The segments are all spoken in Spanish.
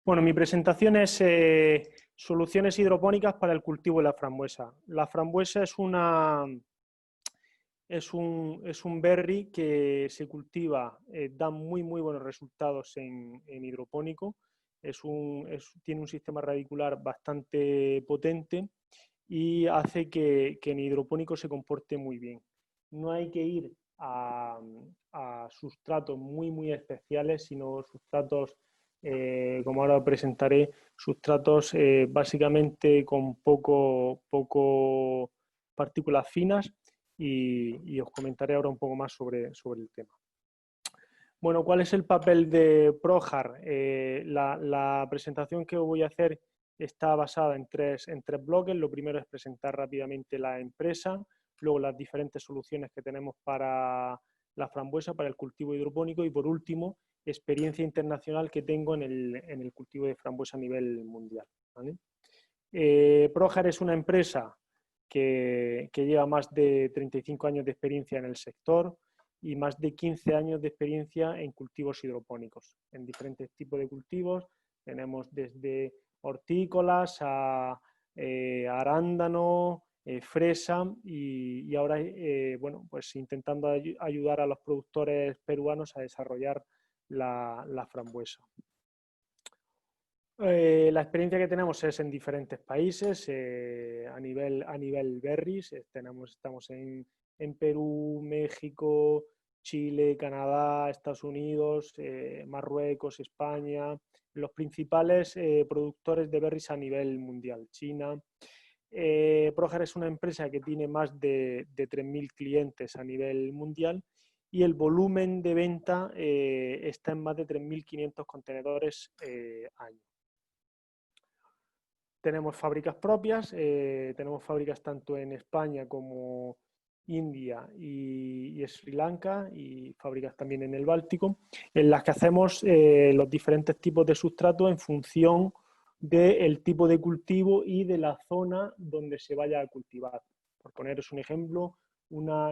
Bueno, mi presentación es soluciones hidropónicas para el cultivo de la frambuesa. La frambuesa es un berry que se cultiva, da muy buenos resultados en hidropónico. Tiene un sistema radicular bastante potente y hace que en hidropónico se comporte muy bien. No hay que ir a sustratos muy especiales, sino sustratos, como ahora presentaré, sustratos básicamente con poco partículas finas y os comentaré ahora un poco más sobre el tema. Bueno, ¿cuál es el papel de Projar? La presentación que voy a hacer está basada en tres bloques. Lo primero es presentar rápidamente la empresa, luego las diferentes soluciones que tenemos para la frambuesa, para el cultivo hidropónico y por último, experiencia internacional que tengo en el cultivo de frambuesa a nivel mundial, ¿vale? Projar es una empresa que lleva más de 35 años de experiencia en el sector y más de 15 años de experiencia en cultivos hidropónicos, en diferentes tipos de cultivos. Tenemos desde hortícolas a arándano, fresa y ahora, bueno, pues intentando ayudar a los productores peruanos a desarrollar la frambuesa. La experiencia que tenemos es en diferentes países, a nivel berries. Estamos en Perú, México, Chile, Canadá, Estados Unidos, Marruecos, España, los principales productores de berries a nivel mundial, China. Projar es una empresa que tiene más de 3.000 clientes a nivel mundial y el volumen de venta está en más de 3.500 contenedores año. Tenemos fábricas propias, tenemos fábricas tanto en España como India y Sri Lanka y fábricas también en el Báltico, en las que hacemos los diferentes tipos de sustrato en función del tipo de cultivo y de la zona donde se vaya a cultivar. Por poneros un ejemplo, una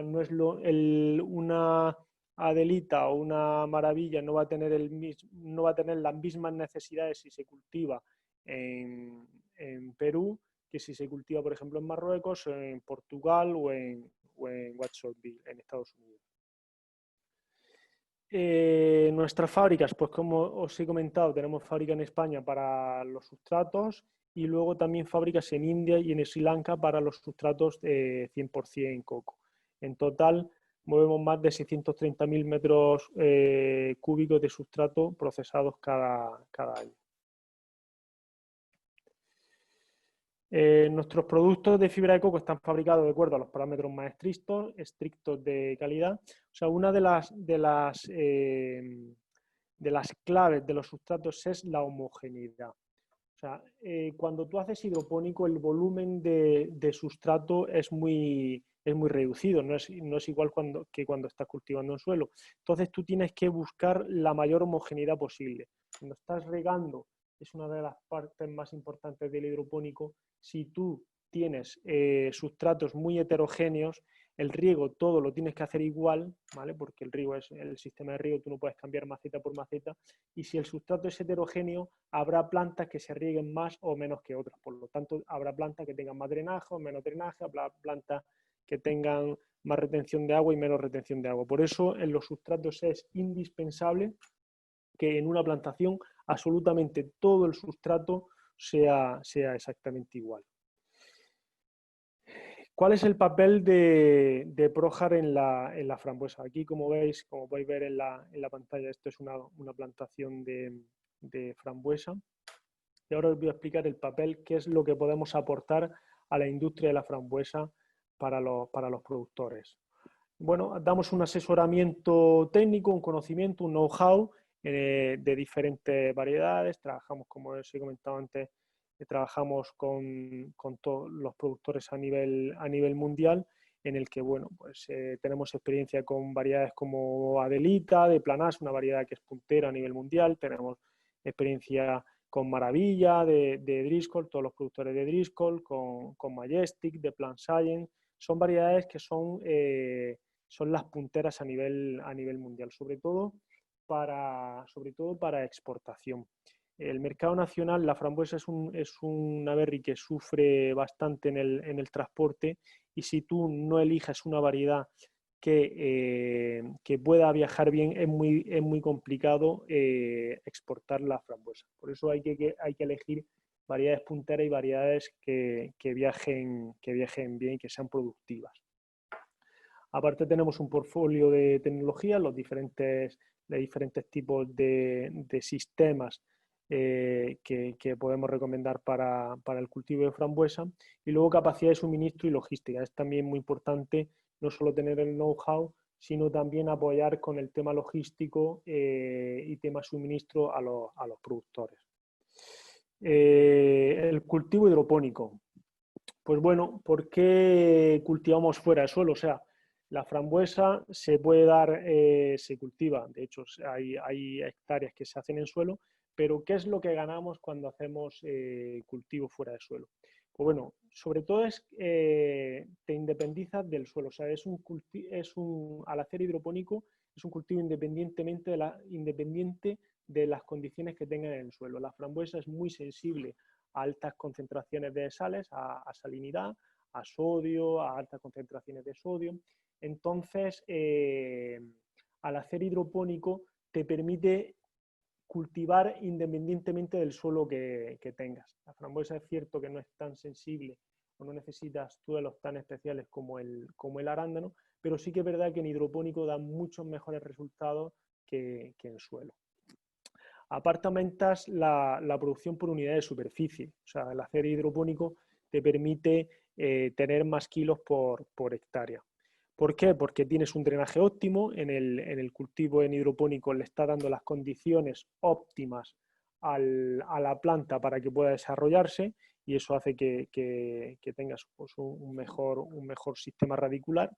Adelita o una Maravilla no va a tener las mismas necesidades si se cultiva en Perú que si se cultiva, por ejemplo, en Marruecos, en Portugal o en Watsonville, en Estados Unidos. Nuestras fábricas, pues como os he comentado, tenemos fábrica en España para los sustratos y luego también fábricas en India y en Sri Lanka para los sustratos 100% coco. En total, movemos más de 630.000 metros cúbicos de sustrato procesados cada año. Nuestros productos de fibra de coco están fabricados de acuerdo a los parámetros más estrictos de calidad. O sea, una de las claves de los sustratos es la homogeneidad. O sea, cuando tú haces hidropónico, el volumen de sustrato es muy reducido, no es igual que cuando estás cultivando en suelo. Entonces tú tienes que buscar la mayor homogeneidad posible. Cuando estás regando, es una de las partes más importantes del hidropónico. Si tú tienes sustratos muy heterogéneos, el riego todo lo tienes que hacer igual, ¿vale? Porque el sistema de riego, tú no puedes cambiar maceta por maceta, y si el sustrato es heterogéneo, habrá plantas que se rieguen más o menos que otras. Por lo tanto, habrá plantas que tengan más drenaje o menos drenaje, habrá plantas que tengan más retención de agua y menos retención de agua. Por eso, en los sustratos es indispensable que en una plantación absolutamente todo el sustrato sea exactamente igual. ¿Cuál es el papel de Projar en la frambuesa? Aquí, como podéis ver en la pantalla, esto es una plantación de frambuesa. Y ahora os voy a explicar el papel, qué es lo que podemos aportar a la industria de la frambuesa para los productores. Bueno, damos un asesoramiento técnico, un conocimiento, un know-how de diferentes variedades. Trabajamos, como os he comentado antes, trabajamos con todos los productores a nivel mundial, en el que, bueno, pues tenemos experiencia con variedades como Adelita, de Planas, una variedad que es puntera a nivel mundial. Tenemos experiencia con Maravilla, de Driscoll, todos los productores de Driscoll, con Majestic, de Plant Science. Son variedades que son las punteras a nivel mundial, sobre todo para exportación. El mercado nacional, la frambuesa es una berry que sufre bastante en el transporte, y si tú no eliges una variedad que pueda viajar bien, es muy complicado exportar la frambuesa. Por eso hay que elegir variedades punteras y variedades que viajen bien y que sean productivas. Aparte tenemos un portfolio de tecnologías, los diferentes tipos de sistemas que podemos recomendar para el cultivo de frambuesa, y luego capacidad de suministro y logística. Es también muy importante no solo tener el know-how, sino también apoyar con el tema logístico y tema suministro a los productores. El cultivo hidropónico. Pues bueno, ¿por qué cultivamos fuera de suelo? O sea, la frambuesa se puede dar, se cultiva, de hecho hay hectáreas que se hacen en suelo, pero ¿qué es lo que ganamos cuando hacemos cultivo fuera de suelo? Pues bueno, sobre todo te independizas del suelo, o sea, al hacer hidropónico es un cultivo independiente de las condiciones que tenga en el suelo. La frambuesa es muy sensible a altas concentraciones de sales, a salinidad, a sodio, a altas concentraciones de sodio. Entonces, al hacer hidropónico te permite cultivar independientemente del suelo que tengas. La frambuesa es cierto que no es tan sensible o no necesitas suelos tan especiales como el arándano, pero sí que es verdad que en hidropónico da muchos mejores resultados que en suelo. Aparte aumentas la producción por unidad de superficie, o sea, el hacer hidropónico te permite tener más kilos por hectárea. ¿Por qué? Porque tienes un drenaje óptimo, en el cultivo en hidropónico le está dando las condiciones óptimas a la planta para que pueda desarrollarse, y eso hace que tengas pues, un mejor sistema radicular,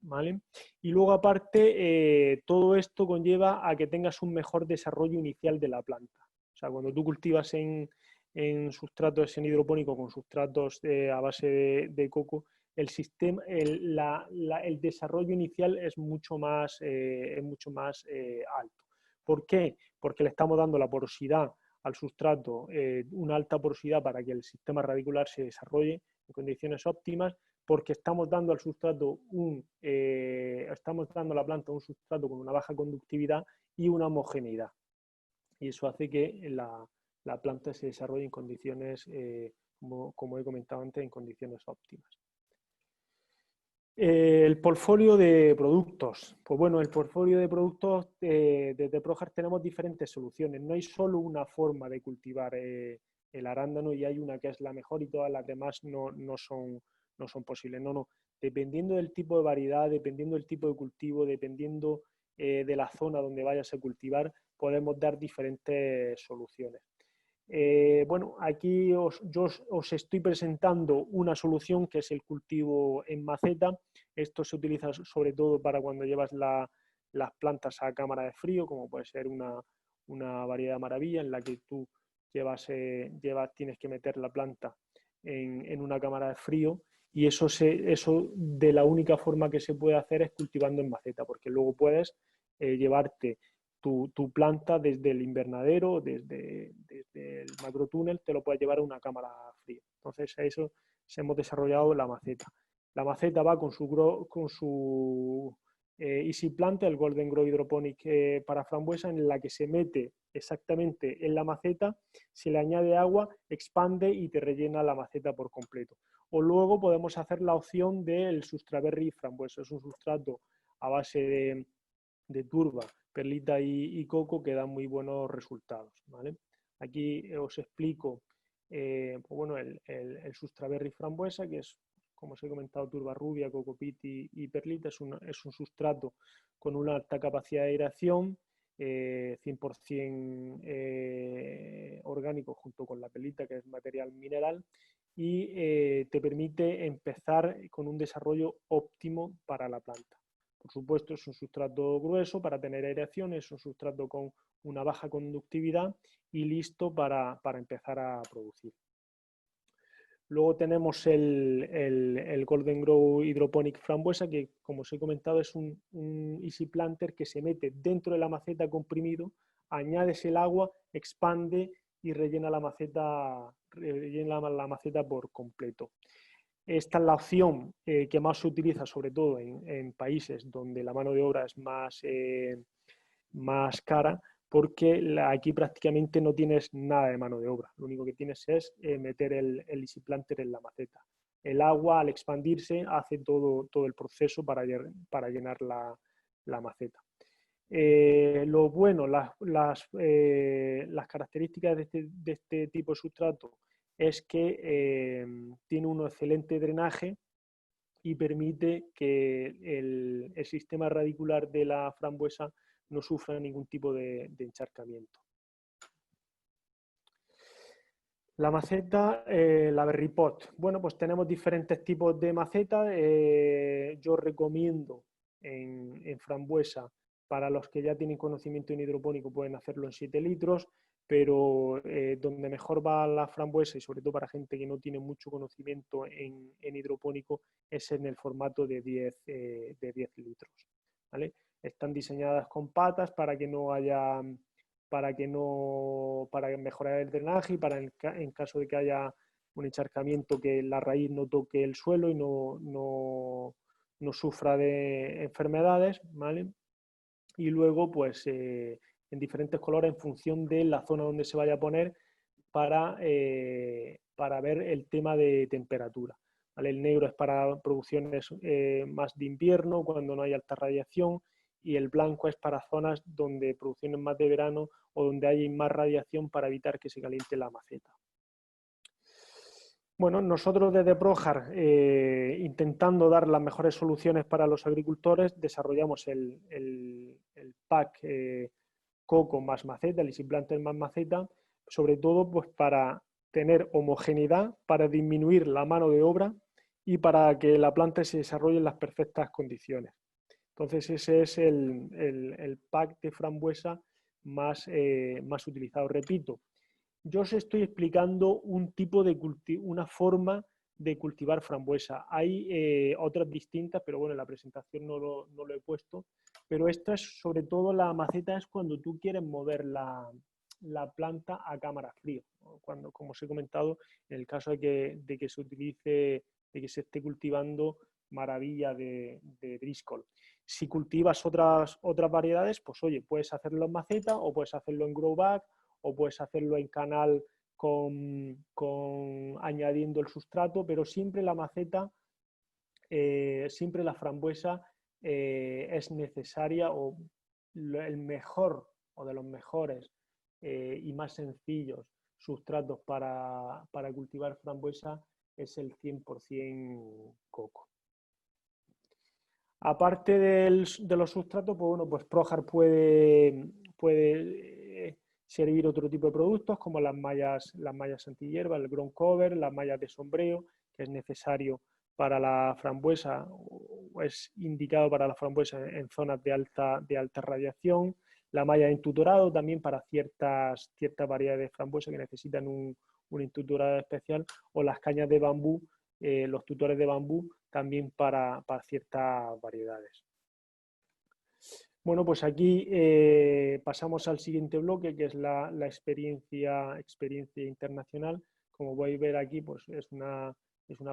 ¿vale? Y luego aparte, todo esto conlleva a que tengas un mejor desarrollo inicial de la planta. O sea, cuando tú cultivas en sustratos en hidropónico con sustratos a base de coco, el desarrollo inicial es mucho más alto. ¿Por qué? Porque le estamos dando la porosidad al sustrato, una alta porosidad para que el sistema radicular se desarrolle en condiciones óptimas, porque estamos dando al sustrato estamos dando a la planta un sustrato con una baja conductividad y una homogeneidad. Y eso hace que la planta se desarrolle en condiciones, como he comentado antes, en condiciones óptimas. El portfolio de productos. Pues bueno, el portfolio de productos desde Projar tenemos diferentes soluciones. No hay solo una forma de cultivar el arándano y hay una que es la mejor y todas las demás no son posibles. No. Dependiendo del tipo de variedad, dependiendo del tipo de cultivo, dependiendo de la zona donde vayas a cultivar, podemos dar diferentes soluciones. Bueno, aquí yo os estoy presentando una solución que es el cultivo en maceta. Esto se utiliza sobre todo para cuando llevas las plantas a cámara de frío, como puede ser una variedad maravilla en la que tú tienes que meter la planta en una cámara de frío, y eso de la única forma que se puede hacer es cultivando en maceta, porque luego puedes llevarte tu planta desde el invernadero, desde el macrotúnel, te lo puedes llevar a una cámara fría. Entonces a eso hemos desarrollado la maceta. La maceta va con su Easy Plant, el Golden Grow Hydroponic para frambuesa, en la que se mete exactamente en la maceta, se le añade agua, expande y te rellena la maceta por completo. O luego podemos hacer la opción del Sustraberry frambuesa. Es un sustrato a base de turba, perlita y coco, que dan muy buenos resultados, ¿vale? Aquí os explico pues bueno, el Sustraberry frambuesa, que es, como os he comentado, turba rubia, coco pit y perlita. Es un sustrato con una alta capacidad de aireación, 100% orgánico junto con la perlita, que es material mineral, y te permite empezar con un desarrollo óptimo para la planta. Por supuesto, es un sustrato grueso para tener aireación, es un sustrato con una baja conductividad y listo para empezar a producir. Luego tenemos el Golden Grow Hydroponic Frambuesa, que, como os he comentado, es un Easy Planter que se mete dentro de la maceta comprimido, añades el agua, expande y rellena la maceta por completo. Esta es la opción que más se utiliza, sobre todo en países donde la mano de obra es más cara, porque aquí prácticamente no tienes nada de mano de obra. Lo único que tienes es meter el easy planter en la maceta. El agua, al expandirse, hace todo el proceso para llenar la maceta. Lo bueno, las características de este tipo de sustrato es que tiene un excelente drenaje y permite que el sistema radicular de la frambuesa no sufra ningún tipo de encharcamiento. La maceta, la berry pot. Bueno, pues tenemos diferentes tipos de maceta. Yo recomiendo en frambuesa, para los que ya tienen conocimiento en hidropónico, pueden hacerlo en 7 litros, pero donde mejor va la frambuesa, y sobre todo para gente que no tiene mucho conocimiento en hidropónico, es en el formato de 10 litros. ¿Vale? Están diseñadas con patas para mejorar el drenaje y en caso de que haya un encharcamiento, que la raíz no toque el suelo y no sufra de enfermedades, ¿vale? Y luego, pues, en diferentes colores en función de la zona donde se vaya a poner para ver el tema de temperatura. ¿Vale? El negro es para producciones más de invierno, cuando no hay alta radiación, y el blanco es para zonas donde producciones más de verano o donde hay más radiación, para evitar que se caliente la maceta. Bueno, nosotros desde Projar, intentando dar las mejores soluciones para los agricultores, desarrollamos el pack coco más maceta, el easy planter más maceta, sobre todo pues para tener homogeneidad, para disminuir la mano de obra y para que la planta se desarrolle en las perfectas condiciones. Entonces ese es el pack de frambuesa más utilizado. Repito, yo os estoy explicando una forma de cultivar frambuesa. Hay otras distintas, pero bueno, en la presentación no lo he puesto. Pero esta es, sobre todo, la maceta es cuando tú quieres mover la planta a cámara fría. Cuando, como os he comentado, en el caso de que se utilice, de que se esté cultivando maravilla de Driscoll. Si cultivas otras variedades, pues oye, puedes hacerlo en maceta o puedes hacerlo en grow bag, o puedes hacerlo en canal añadiendo el sustrato, pero siempre la maceta, siempre la frambuesa es necesaria, o el mejor o de los mejores y más sencillos sustratos para cultivar frambuesa es el 100% coco. Aparte de los sustratos, pues bueno, pues Projar puede servir otro tipo de productos, como las mallas antihierba, el ground cover, las mallas de sombreo, que es necesario para la frambuesa, o es indicado para la frambuesa en zonas de alta radiación, la malla de entutorado también para ciertas variedades de frambuesa que necesitan un entutorado especial, o las cañas de bambú, los tutores de bambú también para ciertas variedades. Bueno, pues aquí pasamos al siguiente bloque, que es la experiencia internacional. Como podéis ver aquí, pues es una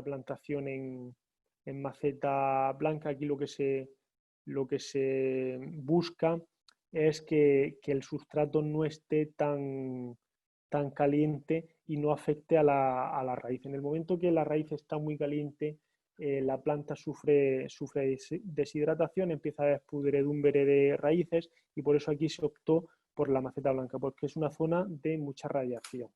plantación en maceta blanca. Aquí lo que se busca es que el sustrato no esté tan caliente y no afecte a la raíz. En el momento que la raíz está muy caliente, la planta sufre deshidratación, empieza a haber pudredumbre de raíces, y por eso aquí se optó por la maceta blanca, porque es una zona de mucha radiación.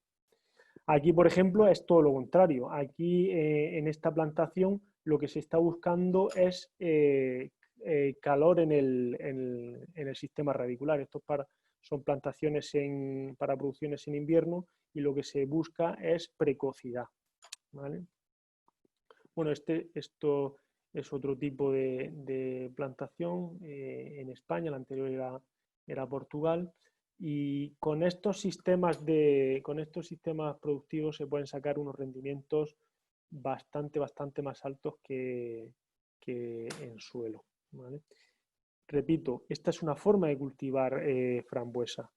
Aquí, por ejemplo, es todo lo contrario. Aquí, en esta plantación, lo que se está buscando es calor en el sistema radicular. Son plantaciones para producciones en invierno, y lo que se busca es precocidad, ¿vale? Bueno, esto es otro tipo de plantación en España. La anterior era Portugal, y con estos sistemas productivos se pueden sacar unos rendimientos bastante más altos que en suelo, ¿vale? Repito, esta es una forma de cultivar frambuesa.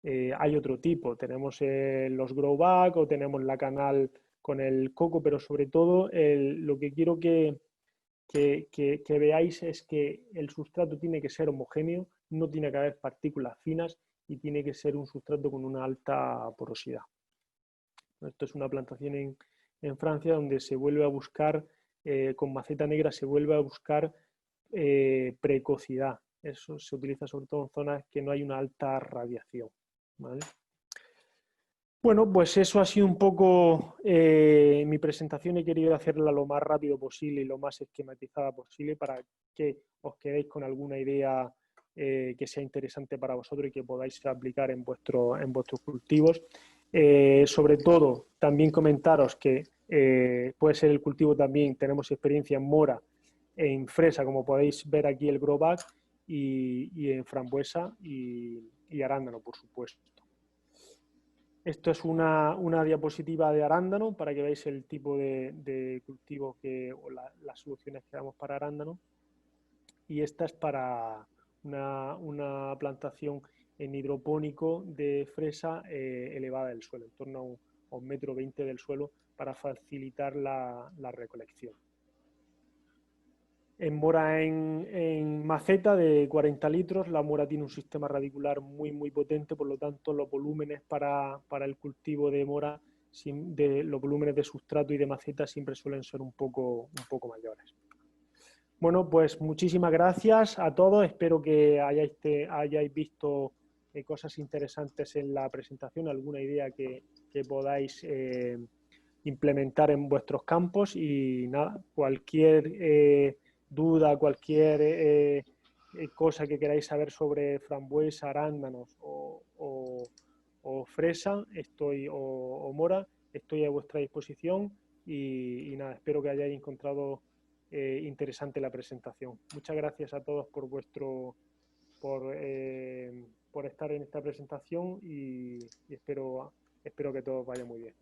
Hay otro tipo, tenemos los grow bag o tenemos la canal con el coco, pero sobre todo lo que quiero que veáis es que el sustrato tiene que ser homogéneo, no tiene que haber partículas finas y tiene que ser un sustrato con una alta porosidad. Esto es una plantación en Francia donde se vuelve a buscar, con maceta negra se vuelve a buscar precocidad. Eso se utiliza sobre todo en zonas que no hay una alta radiación, ¿vale? Bueno, pues eso ha sido un poco mi presentación. He querido hacerla lo más rápido posible y lo más esquematizada posible para que os quedéis con alguna idea que sea interesante para vosotros y que podáis aplicar en vuestros cultivos. Sobre todo, también comentaros que puede ser el cultivo también, tenemos experiencia en mora, en fresa, como podéis ver aquí el grow bag, y en frambuesa y arándano, por supuesto. Esto es una diapositiva de arándano para que veáis el tipo de cultivo o las soluciones que damos para arándano. Y esta es para una plantación en hidropónico de fresa elevada del suelo, en torno a 1,20 m del suelo, para facilitar la recolección. En mora en maceta de 40 litros, la mora tiene un sistema radicular muy potente, por lo tanto los volúmenes para el cultivo de mora, los volúmenes de sustrato y de maceta siempre suelen ser un poco mayores. Bueno, pues muchísimas gracias a todos, espero que hayáis visto cosas interesantes en la presentación, alguna idea que podáis implementar en vuestros campos y nada, cualquier duda, cualquier cosa que queráis saber sobre frambuesa, arándanos o fresa o mora, estoy a vuestra disposición y nada, espero que hayáis encontrado interesante la presentación. Muchas gracias a todos por estar en esta presentación y espero que todo vaya muy bien.